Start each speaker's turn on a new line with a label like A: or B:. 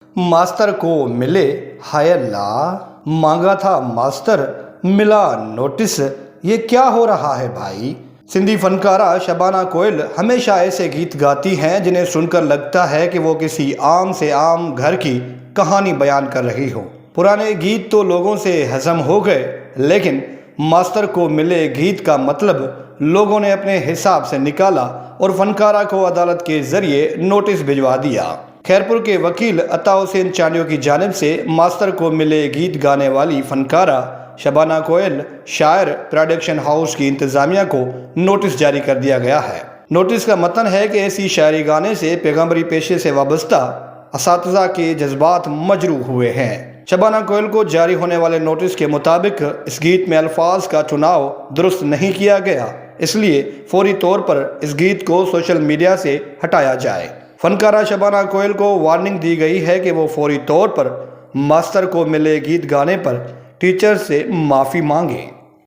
A: Master को मिले हाय अल्लाह, मांगा था मास्टर मिला नोटिस, ये क्या हो रहा है भाई। सिंधी फनकारा शबाना कोयल हमेशा ऐसे गीत गाती हैं जिन्हें सुनकर लगता है कि वो किसी आम से आम घर की कहानी बयान कर रही हो। पुराने गीत तो लोगों से हजम हो गए, लेकिन मास्टर को मिले गीत का मतलब लोगों ने अपने हिसाब से निकाला और फनकारा को अदालत के जरिए नोटिस भिजवा दिया। खैरपुर के वकील अता हुसैन चांडियो की जानिब से मास्टर को मिले गीत गाने वाली फनकारा शबाना कोयल शायर प्रोडक्शन हाउस की इंतजामिया को नोटिस जारी कर दिया गया है। नोटिस का मतन है कि ऐसी शायरी गाने से पैगम्बरी पेशे से वाबस्ता असातिज़ा के जज्बात मजरूह हुए हैं। शबाना कोयल को जारी होने वाले नोटिस के मुताबिक इस गीत में अल्फाज का चुनाव दुरुस्त नहीं किया गया, इसलिए फौरी तौर पर इस गीत को सोशल मीडिया से हटाया जाए। फनकारा शबाना कोयल को वार्निंग दी गई है कि वो फौरी तौर पर मास्टर को मिले गीत गाने पर टीचर से माफ़ी मांगे।